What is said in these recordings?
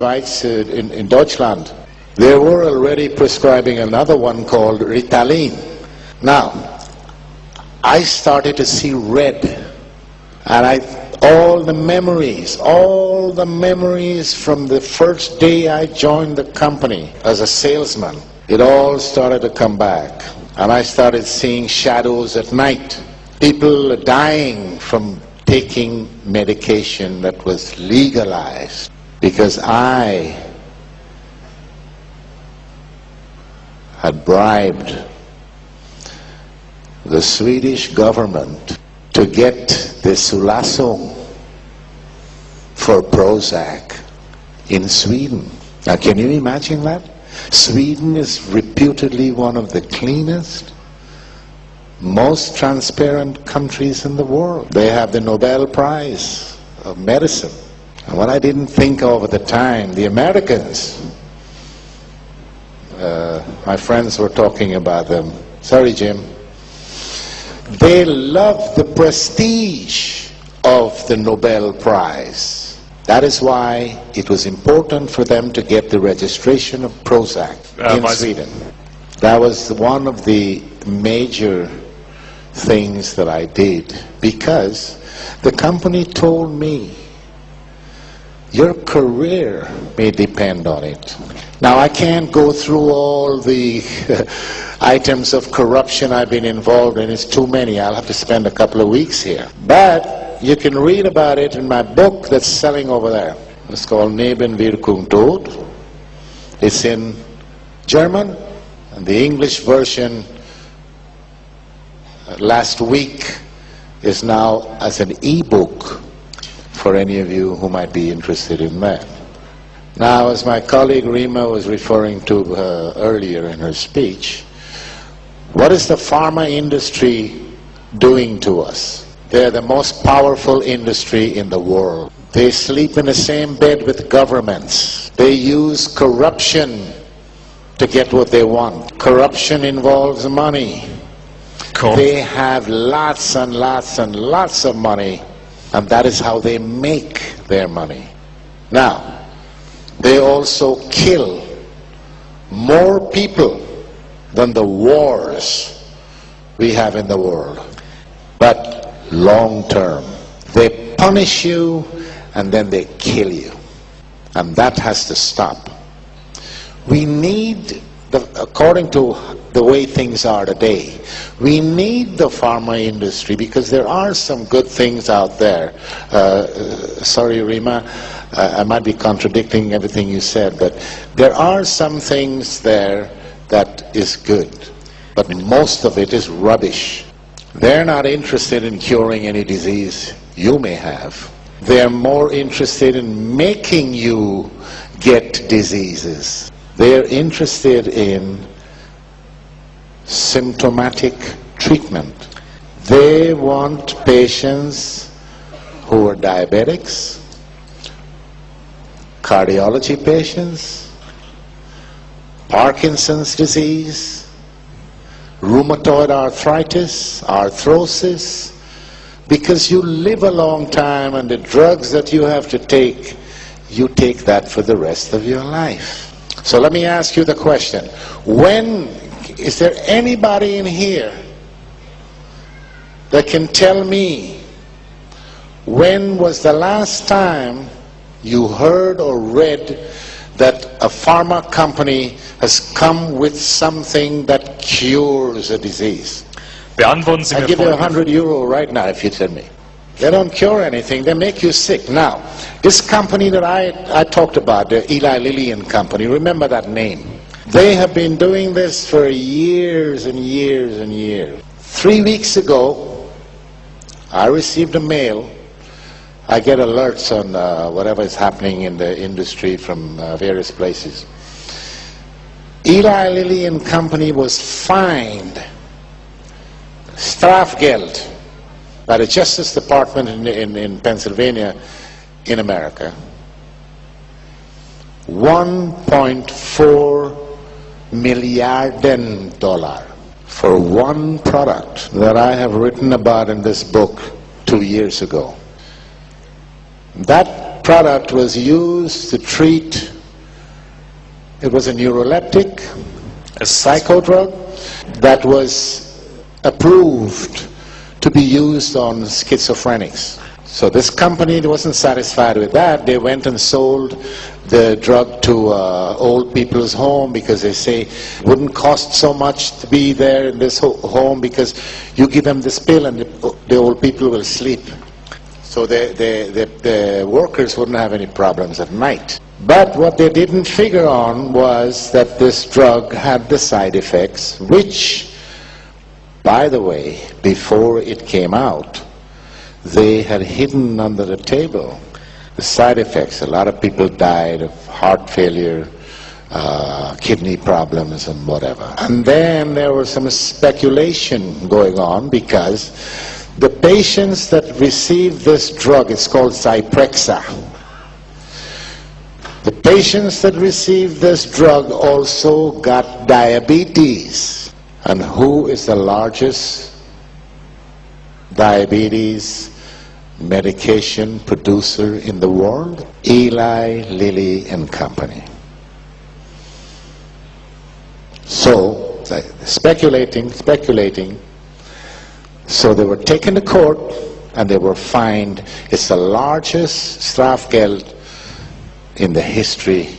In Deutschland, they were already prescribing another one called Ritalin. Now, I started to see red, and all the memories from the first day I joined the company as a salesman, it all started to come back. And I started seeing shadows at night. People dying from taking medication that was legalized because I had bribed the Swedish government to get the Sulasung for Prozac in Sweden. Now, can you imagine that? Sweden is reputedly one of the cleanest, most transparent countries in the world. They have the Nobel Prize of Medicine. And what I didn't think of at the time, the Americans, my friends were talking about them. Sorry, Jim. They love the prestige of the Nobel Prize. That is why it was important for them to get the registration of Prozac in Sweden. That was one of the major things that I did, because the company told me, your career may depend on it. Now, I can't go through all the items of corruption I've been involved in. It's too many. I'll have to spend a couple of weeks here. But you can read about it in my book that's selling over there. It's called Nebenwirkung Tod. It's in German, and the English version last week is now as an e-book for any of you who might be interested in that. Now, as my colleague Rima was referring to earlier in her speech, what is the pharma industry doing to us? They're the most powerful industry in the world. They sleep in the same bed with governments. They use corruption to get what they want. Corruption involves money. Cool. They have lots and lots and lots of money, and that is how they make their money. Now, they also kill more people than the wars we have in the world. But long term, they punish you and then they kill you. And that has to stop. We need, according to the way things are today, we need the pharma industry because there are some good things out there. Sorry, Rima, I might be contradicting everything you said, but there are some things there that is good, but most of it is rubbish. They're not interested in curing any disease you may have. They're more interested in making you get diseases. They're interested in symptomatic treatment. They want patients who are diabetics, cardiology patients, Parkinson's disease, rheumatoid arthritis, arthrosis, because you live a long time and the drugs that you have to take, you take that for the rest of your life. So let me ask you the question. Is there anybody in here that can tell me when was the last time you heard or read that a pharma company has come with something that cures a disease? Beantworten Sie mir I'll give you €100 right now if you tell me. They don't cure anything, they make you sick. Now, this company that I talked about, the Eli Lilly and Company, remember that name. They have been doing this for years and years and years. 3 weeks ago, I received a mail. I get alerts on whatever is happening in the industry from various places. Eli Lilly and Company was fined Strafgeld by the Justice Department in Pennsylvania, in America. $1.4 million for one product that I have written about in this book 2 years ago. That product was used to treat It was a neuroleptic, a psychodrug that was approved to be used on schizophrenics. So this company wasn't satisfied with that. They went and sold the drug to old people's home because they say it wouldn't cost so much to be there in this home because you give them this pill and the old people will sleep. So the workers wouldn't have any problems at night. But what they didn't figure on was that this drug had the side effects, which, by the way, before it came out, they had hidden under the table. The side effects, a lot of people died of heart failure, kidney problems and whatever. And then there was some speculation going on because the patients that received this drug, it's called Zyprexa, the patients that received this drug also got diabetes. And who is the largest diabetes medication producer in the world? Eli Lilly and Company. So, speculating. So they were taken to court and they were fined. It's the largest strafgeld in the history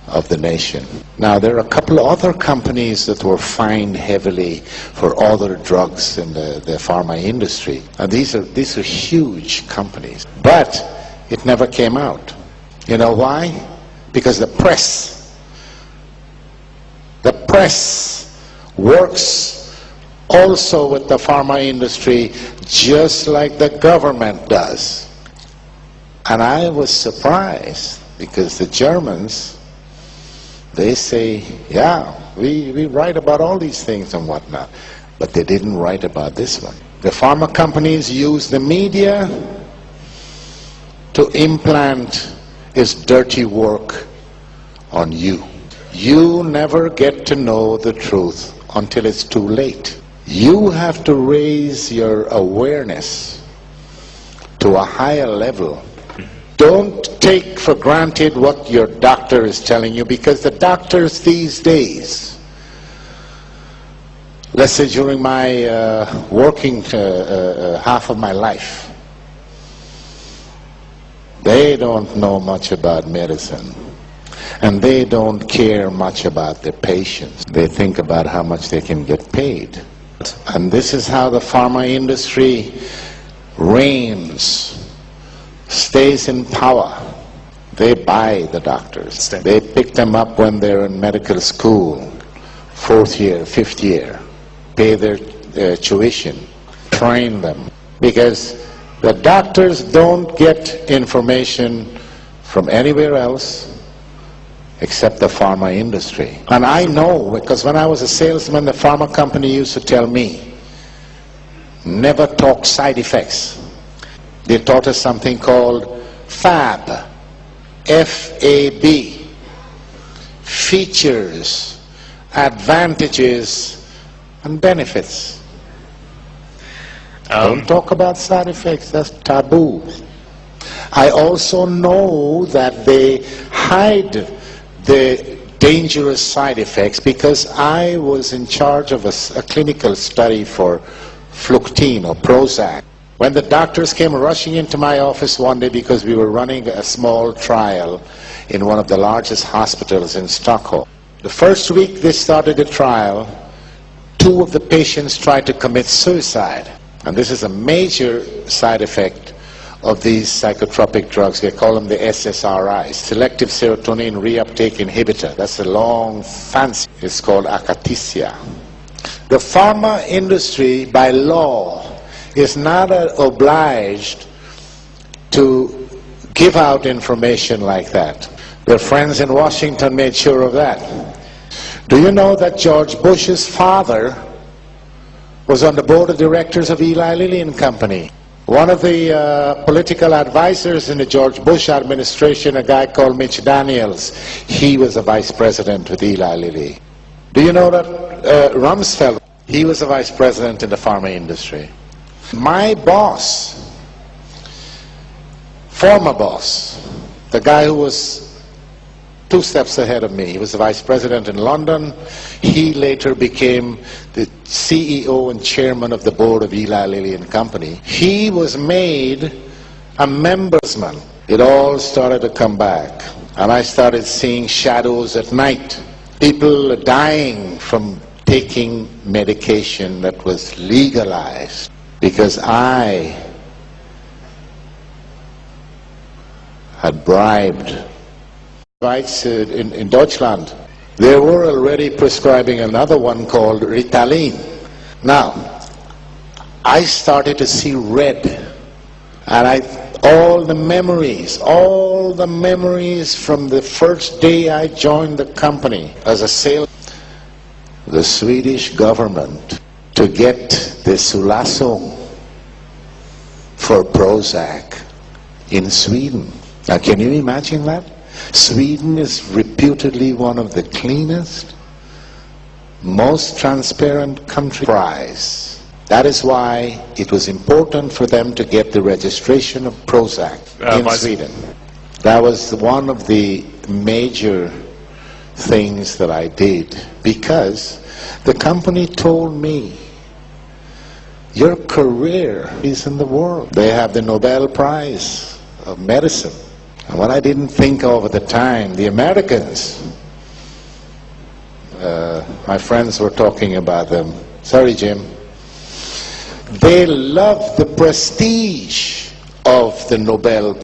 of the nation. Now there are a couple of other companies that were fined heavily for other drugs in the pharma industry. And these are huge companies. But it never came out. You know why? Because the press works also with the pharma industry just like the government does. And I was surprised because the Germans, they say, yeah, we write about all these things and whatnot, but they didn't write about this one. The pharma companies use the media to implant its dirty work on you. You never get to know the truth until it's too late. You have to raise your awareness to a higher level. Don't take for granted what your doctor is telling you, because the doctors these days, let's say during my working half of my life, they don't know much about medicine. And they don't care much about their patients. They think about how much they can get paid. And this is how the pharma industry reigns, stays in power. They buy the doctors. They pick them up when they're in medical school, 4th year, 5th year, pay their tuition, train them. Because the doctors don't get information from anywhere else except the pharma industry. And I know, because when I was a salesman, the pharma company used to tell me, never talk side effects. They taught us something called FAB, F-A-B, features, advantages, and benefits. Don't talk about side effects, that's taboo. I also know that they hide the dangerous side effects because I was in charge of a clinical study for Fluctine or Prozac. When the doctors came rushing into my office one day because we were running a small trial in one of the largest hospitals in Stockholm. The first week they started the trial, 2 of the patients tried to commit suicide. And this is a major side effect of these psychotropic drugs. They call them the SSRIs, selective serotonin reuptake inhibitor. That's a long fancy. It's called akathisia. The pharma industry, by law, is not obliged to give out information like that. Their friends in Washington made sure of that. Do you know that George Bush's father was on the board of directors of Eli Lilly and Company? One of the political advisors in the George Bush administration, a guy called Mitch Daniels, he was a vice president with Eli Lilly. Do you know that Rumsfeld, he was a vice president in the pharma industry. My boss, former boss, the guy who was 2 steps ahead of me. He was the vice president in London. He later became the CEO and chairman of the board of Eli Lilly and Company. He was made a membersman. It all started to come back, and I started seeing shadows at night. People dying from taking medication that was legalized because I had bribed. In Deutschland, they were already prescribing another one called Ritalin. Now, I started to see red, and all the memories from the first day I joined the company as a salesman. The Swedish government to get the Sulasung for Prozac in Sweden. Now, can you imagine that? Sweden is reputedly one of the cleanest, most transparent countries. That is why it was important for them to get the registration of Prozac in Sweden. That was one of the major things that I did, because the company told me, your career is in the world. They have the Nobel Prize of Medicine. And what I didn't think of at the time, the Americans, my friends were talking about them. Sorry, Jim. They love the prestige of the Nobel